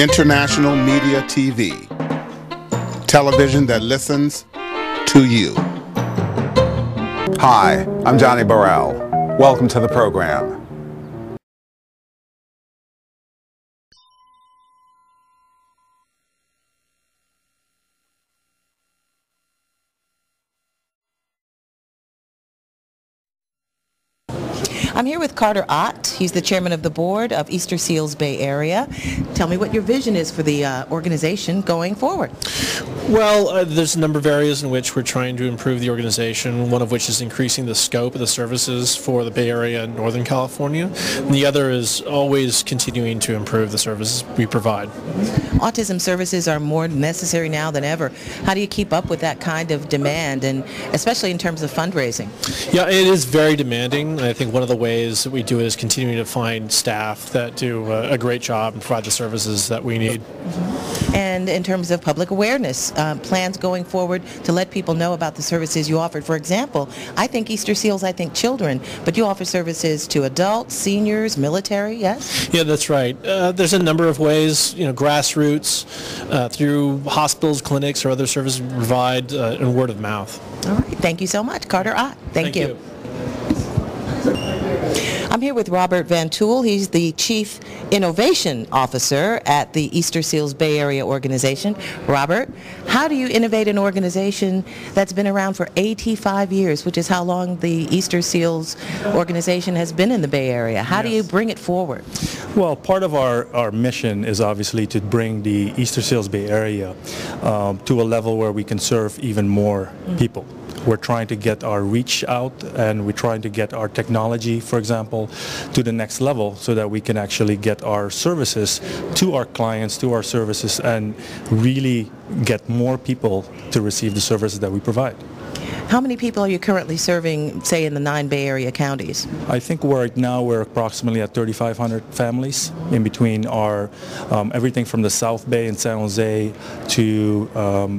International Media TV, television that listens to you. Hi, I'm Johnnie Burrell. Welcome to the program. I'm here with Carter Ott. He's the chairman of the board of Easter Seals Bay Area. Tell me what your vision is for the organization going forward. Well, there's a number of areas in which we're trying to improve the organization, one of which is increasing the scope of the services for the Bay Area and Northern California. And the other is always continuing to improve the services we provide. Autism services are more necessary now than ever. How do you keep up with that kind of demand, and especially in terms of fundraising? Yeah, it is very demanding. I think one of the ways that we do it is continuing to find staff that do a great job and provide the services that we need. And in terms of public awareness, plans going forward to let people know about the services you offer. For example, I think Easter Seals, I think children, but you offer services to adults, seniors, military, yes? Yeah, that's right. There's a number of ways, grassroots, through hospitals, clinics, or other services we provide, and word of mouth. All right. Thank you so much, Carter Ott. Thank you. I'm here with Robert Van Tool. He's the Chief Innovation Officer at the Easter Seals Bay Area organization. Robert, how do you innovate an organization that's been around for 85 years, which is how long the Easter Seals organization has been in the Bay Area? How do you bring it forward? Well, part of our mission is obviously to bring the Easter Seals Bay Area to a level where we can serve even more people. We're trying to get our reach out, and we're trying to get our technology, for example, to the next level so that we can actually get our services to our clients, to our services, and really get more people to receive the services that we provide. How many people are you currently serving, say, in the 9 Bay Area counties? I think right now we're approximately at 3,500 families in between our everything from the South Bay in San Jose to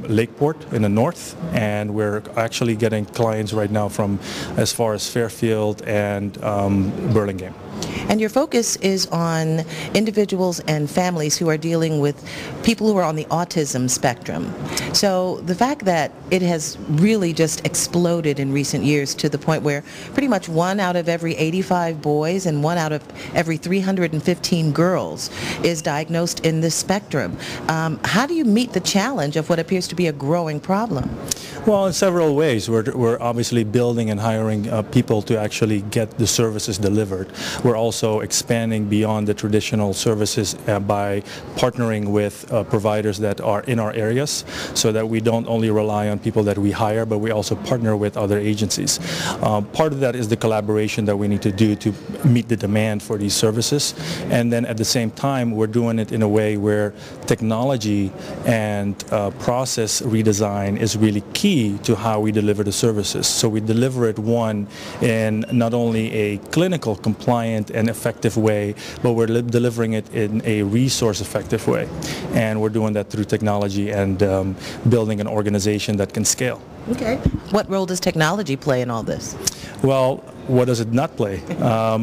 Lakeport in the north, and we're actually getting clients right now from as far as Fairfield and Burlingame. And your focus is on individuals and families who are dealing with people who are on the autism spectrum. So the fact that it has really just exploded in recent years to the point where pretty much 1 out of every 85 boys and 1 out of every 315 girls is diagnosed in this spectrum. How do you meet the challenge of what appears to be a growing problem? Well, in several ways. We're obviously building and hiring people to actually get the services delivered. We're also expanding beyond the traditional services by partnering with providers that are in our areas, so that we don't only rely on people that we hire, but we also partner with other agencies. Part of that is the collaboration that we need to do to meet the demand for these services, and then at the same time we're doing it in a way where technology and process redesign is really key to how we deliver the services. So we deliver it, one, in not only a clinical, compliant, and effective way, but we're delivering it in a resource-effective way. And we're doing that through technology and building an organization that can scale. Okay. What role does technology play in all this? Well, what does it not play?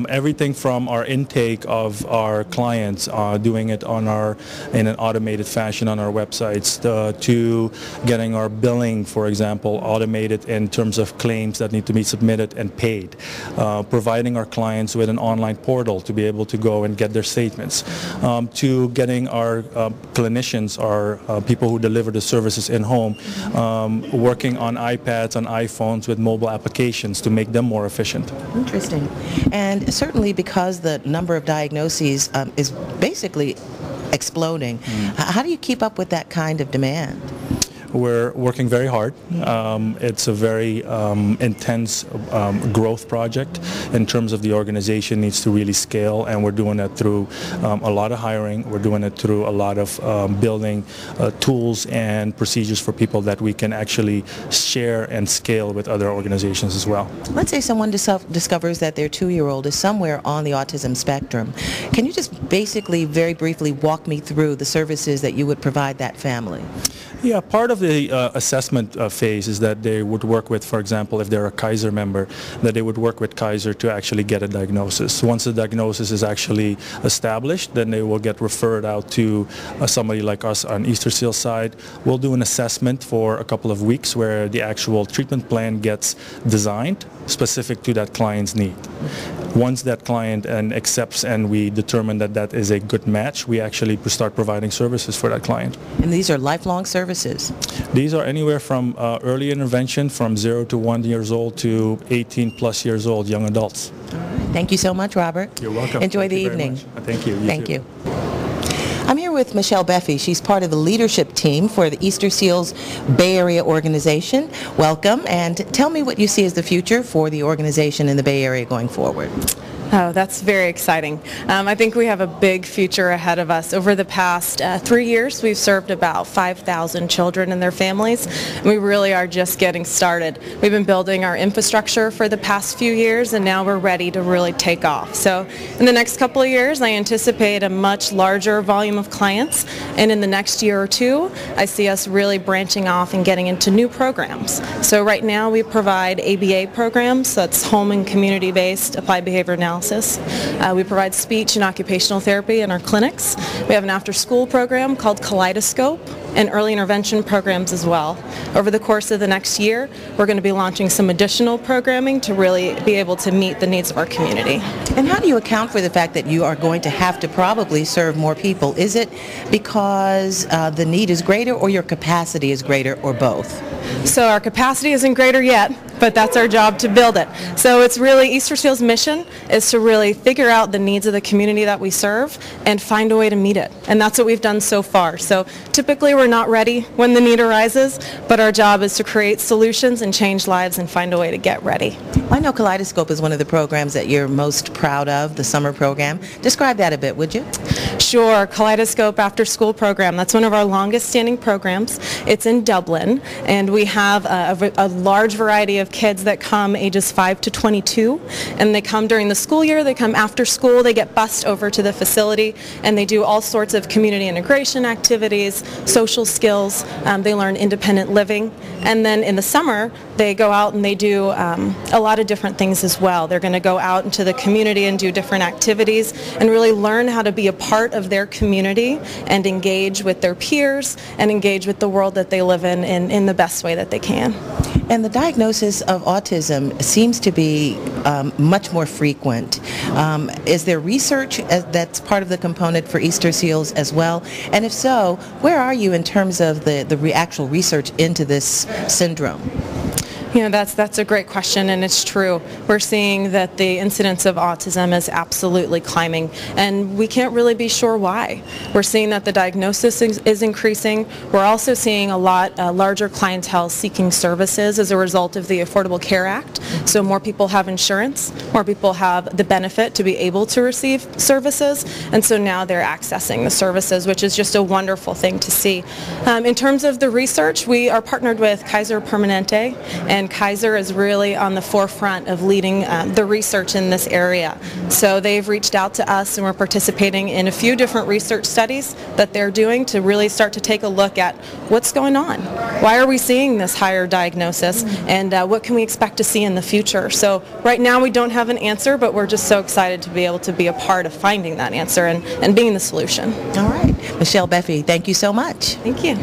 Everything from our intake of our clients, doing it in an automated fashion on our websites, to getting our billing, for example, automated in terms of claims that need to be submitted and paid, providing our clients with an online portal to be able to go and get their statements, to getting our clinicians, our people who deliver the services in home, working on iPads, on iPhones with mobile applications to make them more efficient. Interesting. And certainly because the number of diagnoses is basically exploding, how do you keep up with that kind of demand? We're working very hard. It's a very intense growth project in terms of the organization needs to really scale, and we're doing that through a lot of hiring. We're doing it through a lot of building tools and procedures for people that we can actually share and scale with other organizations as well. Let's say someone discovers that their 2-year-old is somewhere on the autism spectrum. Can you just basically, very briefly, walk me through the services that you would provide that family? Yeah, part of the assessment phase is that they would work with, for example, if they're a Kaiser member, that they would work with Kaiser to actually get a diagnosis. Once the diagnosis is actually established, then they will get referred out to somebody like us on Easter Seal side. We'll do an assessment for a couple of weeks where the actual treatment plan gets designed specific to that client's need. Once that client accepts and we determine that that is a good match, we actually start providing services for that client. And these are lifelong services? These are anywhere from early intervention from 0 to 1 years old to 18 plus years old young adults. Thank you so much, Robert. You're welcome. Enjoy the evening. Thank you. Thank you. I'm here with Michelle Beffy. She's part of the leadership team for the Easter Seals Bay Area organization. Welcome, and tell me what you see as the future for the organization in the Bay Area going forward. Oh, that's very exciting. I think we have a big future ahead of us. Over the past 3 years, we've served about 5,000 children and their families. And we really are just getting started. We've been building our infrastructure for the past few years, and now we're ready to really take off. So in the next couple of years, I anticipate a much larger volume of clients. And in the next year or two, I see us really branching off and getting into new programs. So right now, we provide ABA programs. That's home and community-based applied behavior analysis. We provide speech and occupational therapy in our clinics. We have an after-school program called Kaleidoscope and early intervention programs as well. Over the course of the next year, we're going to be launching some additional programming to really be able to meet the needs of our community. And how do you account for the fact that you are going to have to probably serve more people? Is it because the need is greater, or your capacity is greater, or both? So our capacity isn't greater yet, but that's our job to build it. So it's really Easter Seals' mission is to really figure out the needs of the community that we serve and find a way to meet it. And that's what we've done so far. So typically we're not ready when the need arises, but our job is to create solutions and change lives and find a way to get ready. I know Kaleidoscope is one of the programs that you're most proud of, the summer program. Describe that a bit, would you? Sure. Kaleidoscope After School Program. That's one of our longest standing programs. It's in Dublin, and we have a large variety of kids that come ages 5 to 22, and they come during the school year, they come after school, they get bused over to the facility, and they do all sorts of community integration activities, social skills, they learn independent living, and then in the summer they go out and they do a lot of different things as well. They're going to go out into the community and do different activities and really learn how to be a part of their community and engage with their peers and engage with the world that they live in the best way that they can. And the diagnosis of autism seems to be much more frequent. Is there research that's part of the component for Easter Seals as well? And if so, where are you in terms of the actual research into this syndrome? You know, that's a great question, and it's true. We're seeing that the incidence of autism is absolutely climbing, and we can't really be sure why. We're seeing that the diagnosis is increasing. We're also seeing a lot larger clientele seeking services as a result of the Affordable Care Act. So more people have insurance, more people have the benefit to be able to receive services, and so now they're accessing the services, which is just a wonderful thing to see. In terms of the research, we are partnered with Kaiser Permanente, and Kaiser is really on the forefront of leading the research in this area. So they've reached out to us, and we're participating in a few different research studies that they're doing to really start to take a look at what's going on. Why are we seeing this higher diagnosis, and what can we expect to see in the future? So right now we don't have an answer, but we're just so excited to be able to be a part of finding that answer and being the solution. All right. Michelle Beffy, thank you so much. Thank you.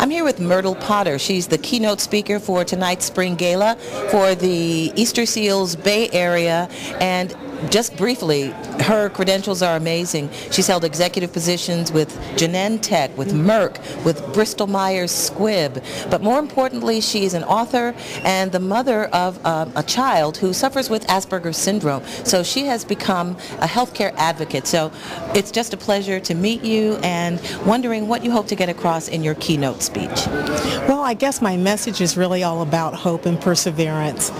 I'm here with Myrtle Potter. She's the keynote speaker for tonight's Spring Gala for the Easter Seals Bay Area, and just briefly, her credentials are amazing. She's held executive positions with Genentech, with Merck, with Bristol Myers Squibb. But more importantly, she's an author and the mother of a child who suffers with Asperger's syndrome. So she has become a healthcare advocate. So it's just a pleasure to meet you, and wondering what you hope to get across in your keynote speech. speech? Well, I guess my message is really all about hope and perseverance.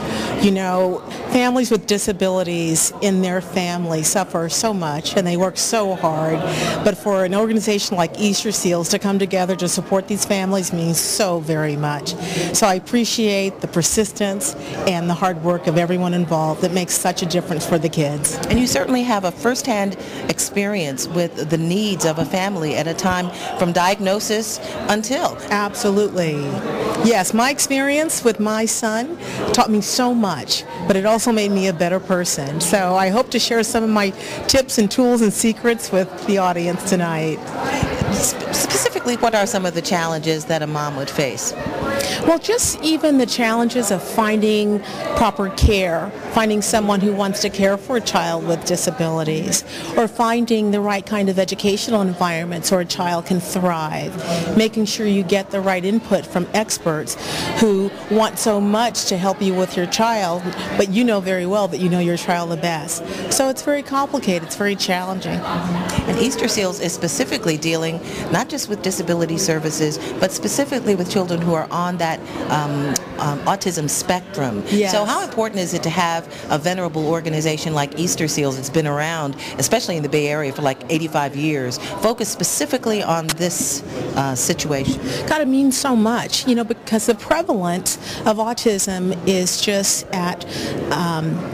You know, families with disabilities in their family suffer so much and they work so hard, but for an organization like Easter Seals to come together to support these families means so very much. So I appreciate the persistence and the hard work of everyone involved that makes such a difference for the kids. And you certainly have a firsthand experience with the needs of a family at a time from diagnosis until. Absolutely. Yes, my experience with my son taught me so much, but it also made me a better person. So I hope to share some of my tips and tools and secrets with the audience tonight. Specifically, what are some of the challenges that a mom would face? Well, just even the challenges of finding proper care, finding someone who wants to care for a child with disabilities, or finding the right kind of educational environment so a child can thrive, making sure you get the right input from experts who want so much to help you with your child, but you know very well that you know your child the best. So it's very complicated, it's very challenging. And Easter Seals is specifically dealing not just with disability services, but specifically with children who are on that autism spectrum. Yes. So how important is it to have a venerable organization like Easter Seals? It's been around, especially in the Bay Area, for like 85 years, focused specifically on this situation. God, it means so much, you know, because the prevalence of autism is just at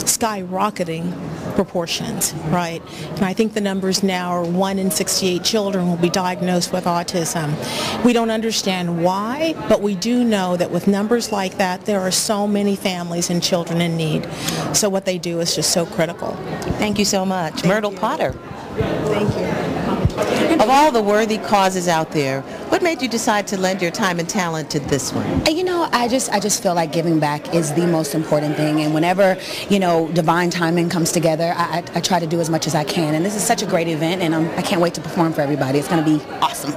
skyrocketing proportions, right? And I think the numbers now are 1 in 68 children will be diagnosed with autism. We don't understand why, but we do know that with numbers like that, there are so many families and children in need. So what they do is just so critical. Thank you so much. Myrtle Potter. Thank you. Of all the worthy causes out there, what made you decide to lend your time and talent to this one? You know, I just feel like giving back is the most important thing, and whenever, you know, divine timing comes together, I try to do as much as I can, and this is such a great event, and I can't wait to perform for everybody. It's going to be awesome.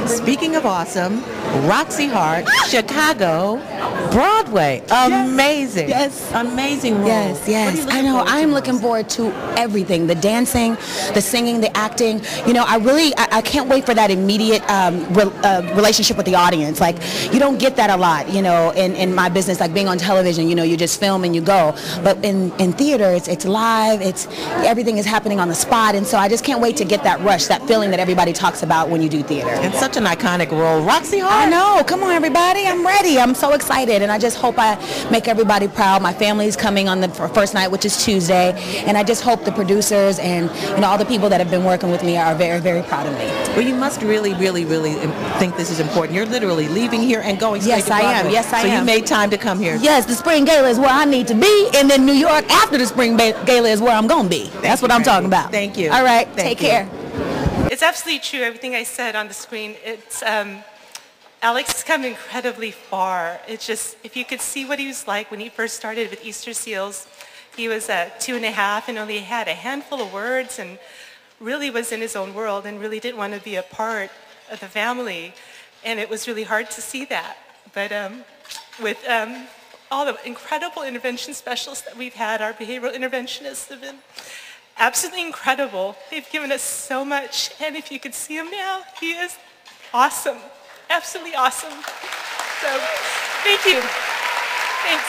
Speaking of awesome, Roxy Hart, Chicago, Broadway, amazing. Yes. Amazing role. Yes. I know. I am looking forward to everything, the dancing, the singing, the acting. You know, I can't wait for that immediate relationship with the audience. Like, you don't get that a lot, you know, in my business, like being on television, you know, you just film and you go. But in theater, it's live, everything is happening on the spot, and so I just can't wait to get that rush, that feeling that everybody talks about when you do theater. And such an iconic role. Roxy Hart. I know. Come on, everybody. I'm ready. I'm so excited, and I just hope I make everybody proud. My family's coming on the first night, which is Tuesday, and I just hope the producers and, you know, all the people that have been working with me are very, very proud of me. Well, you must really, really, really think this is important. You're literally leaving here and going straight to Broadway. Yes, I am. So you made time to come here. Yes, the Spring Gala is where I need to be, and then New York after the Spring Gala is where I'm going to be. That's what I'm talking about. Thank you. All right, take care. It's absolutely true, everything I said on the screen. It's Alex has come incredibly far. It's just, if you could see what he was like when he first started with Easter Seals, he was 2.5 and only had a handful of words and really was in his own world and really didn't want to be a part of the family. And it was really hard to see that. But with all the incredible intervention specialists that we've had, our behavioral interventionists have been absolutely incredible. They've given us so much. And if you could see him now, he is awesome. Absolutely awesome. So, thank you. Thanks.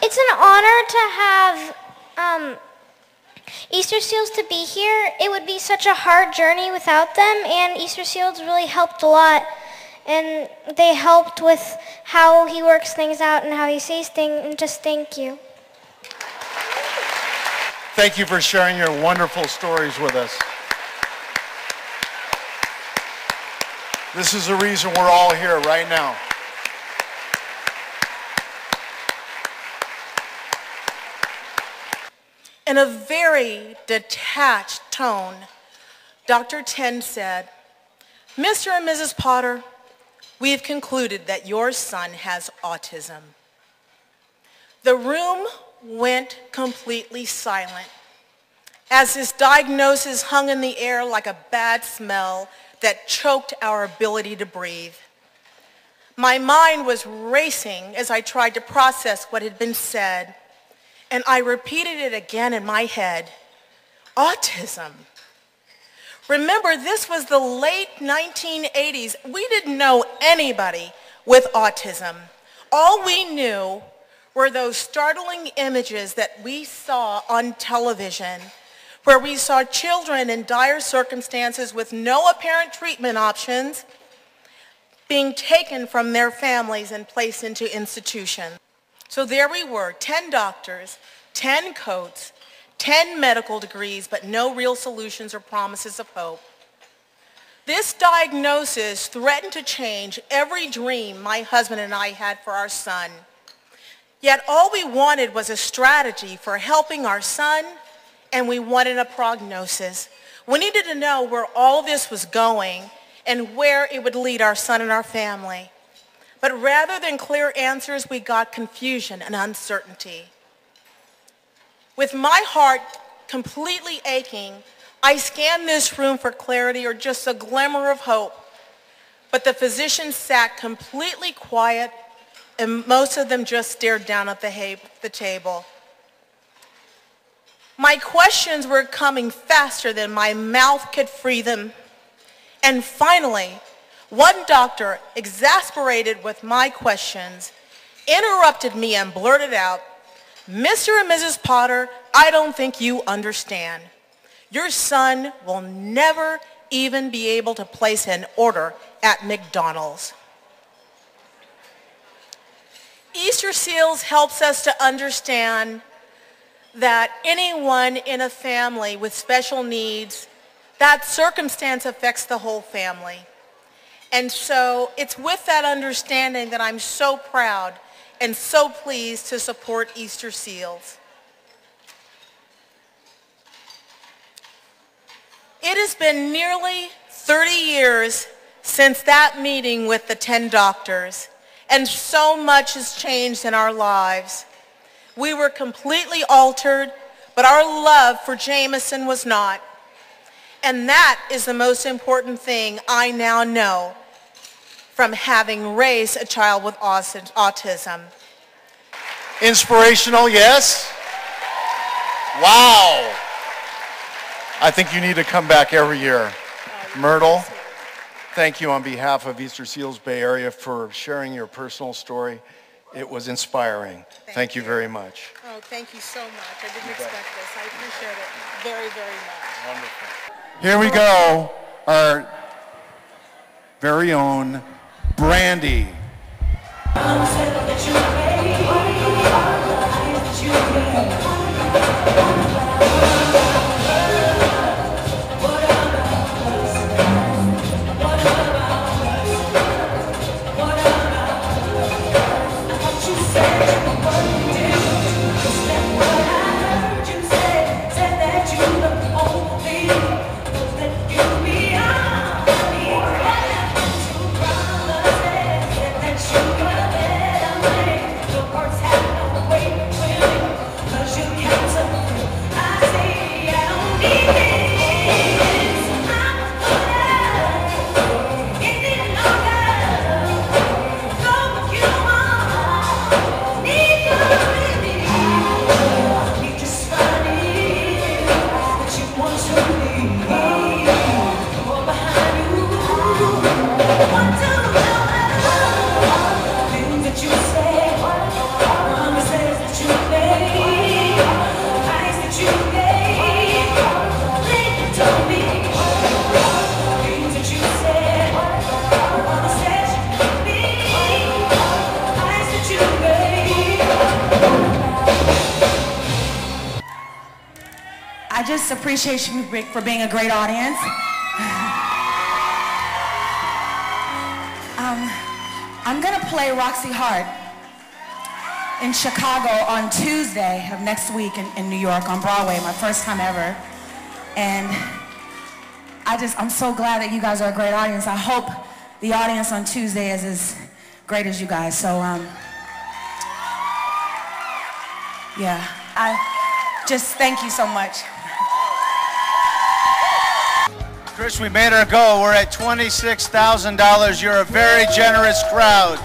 It's an honor to have Easter Seals to be here. It would be such a hard journey without them, and Easter Seals really helped a lot. And they helped with how he works things out and how he sees things, and just thank you. Thank you for sharing your wonderful stories with us. This is the reason we're all here right now. In a very detached tone, Dr. Ten said, "Mr. and Mrs. Potter, we have concluded that your son has autism." The room went completely silent as this diagnosis hung in the air like a bad smell that choked our ability to breathe. My mind was racing as I tried to process what had been said, and I repeated it again in my head. Autism. Remember, this was the late 1980s. We didn't know anybody with autism. All we knew were those startling images that we saw on television, where we saw children in dire circumstances with no apparent treatment options being taken from their families and placed into institutions. So there we were, 10 doctors, 10 coats, 10 medical degrees, but no real solutions or promises of hope. This diagnosis threatened to change every dream my husband and I had for our son. Yet all we wanted was a strategy for helping our son, and we wanted a prognosis. We needed to know where all this was going and where it would lead our son and our family. But rather than clear answers, we got confusion and uncertainty. With my heart completely aching, I scanned this room for clarity or just a glimmer of hope. But the physicians sat completely quiet, and most of them just stared down at the table. My questions were coming faster than my mouth could free them. And finally, one doctor, exasperated with my questions, interrupted me and blurted out, "Mr. and Mrs. Potter, I don't think you understand. Your son will never even be able to place an order at McDonald's." Easter Seals helps us to understand that anyone in a family with special needs, that circumstance affects the whole family. And so it's with that understanding that I'm so proud and so pleased to support Easter Seals. It has been nearly 30 years since that meeting with the 10 doctors, and so much has changed in our lives. We were completely altered, but our love for Jameson was not. And that is the most important thing I now know from having raised a child with autism. Inspirational, yes? Wow. I think you need to come back every year. Myrtle, thank you on behalf of Easter Seals Bay Area for sharing your personal story. It was inspiring. Thank you very much. Oh, thank you so much. I didn't expect this. I appreciate it very, very much. Wonderful. Here we go, our very own Brandy. I just appreciate you for being a great audience. I'm gonna play Roxy Hart in Chicago on Tuesday of next week in New York on Broadway, my first time ever. And I'm so glad that you guys are a great audience. I hope the audience on Tuesday is as great as you guys. So, yeah, I just thank you so much. Chris, we made our goal. We're at $26,000. You're a very generous crowd.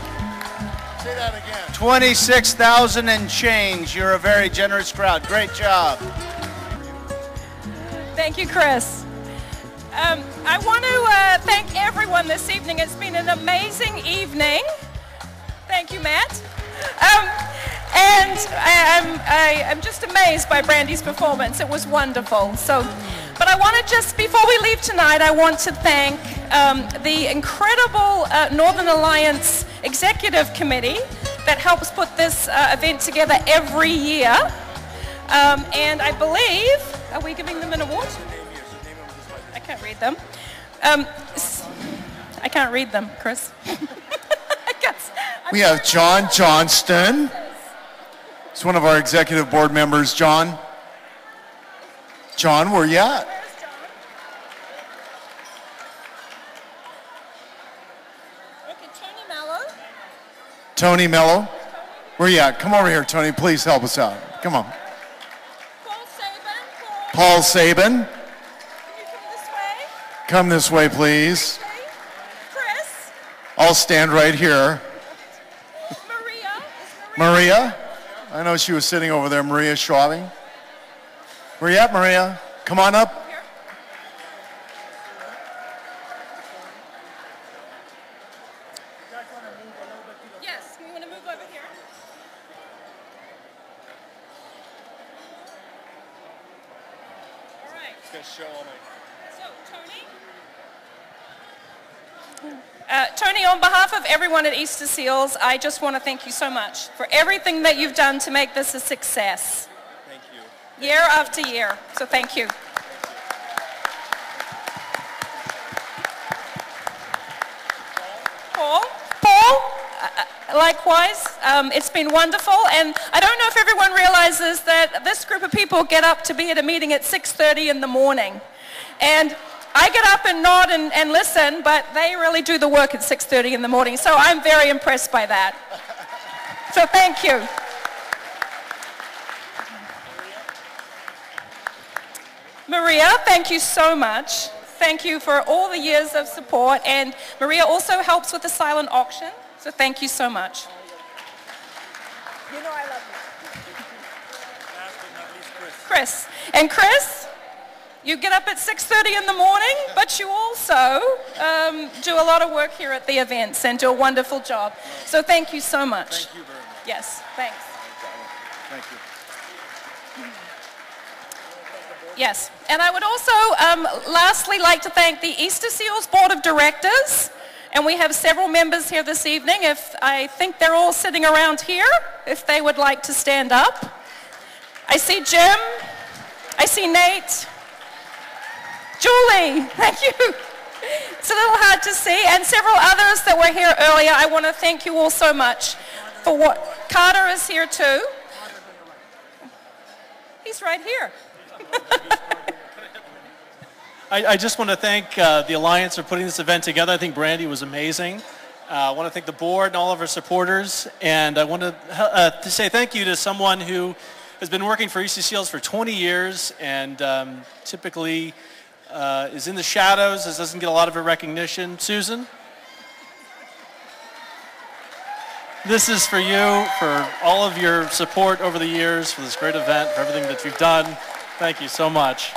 Say that again. 26,000 and change. You're a very generous crowd. Great job. Thank you, Chris. I want to thank everyone this evening. It's been an amazing evening. Thank you, Matt. And I'm just amazed by Brandy's performance. It was wonderful. But I want to just, before we leave tonight, I want to thank the incredible Northern Alliance Executive Committee that helps put this event together every year. And I believe, are we giving them an award? I can't read them. I can't read them, Chris. We have John Johnston. He's one of our executive board members. John, where you at? Tony Mello. Where you at? Come over here, Tony. Please help us out. Come on. Paul Sabin. Can you come this way? Come this way, please. Chris. I'll stand right here. Maria. I know she was sitting over there. Maria Schwabing. Where you at, Maria? Come on up. Yes, you want to move over here? All right. It's going to show all my... So, Tony, on behalf of everyone at Easter Seals, I just want to thank you so much for everything that you've done to make this a success. Thank you. Year after year. So thank you. Paul, likewise, it's been wonderful, and I don't know if everyone realizes that this group of people get up to be at a meeting at 6:30 in the morning, and I get up and nod and listen, but they really do the work at 6:30 in the morning, so I'm very impressed by that. So thank you. Maria, thank you so much. Thank you for all the years of support, and Maria also helps with the silent auction, so thank you so much. You know I love you. Chris. And Chris, you get up at 6:30 in the morning, but you also do a lot of work here at the events and do a wonderful job. So thank you so much. Thank you very much. Yes, thanks. Thank you. Yes, and I would also lastly like to thank the Easter Seals Board of Directors, and we have several members here this evening. I think they're all sitting around here, if they would like to stand up. I see Jim, I see Nate, Julie, thank you. It's a little hard to see, and several others that were here earlier. I want to thank you all so much for what, Carter is here too. He's right here. I just want to thank the Alliance for putting this event together. I think Brandy was amazing. I want to thank the board and all of our supporters, and I want to say thank you to someone who has been working for Easter Seals for 20 years and typically is in the shadows, doesn't get a lot of recognition. Susan? This is for you, for all of your support over the years, for this great event, for everything that you've done. Thank you so much.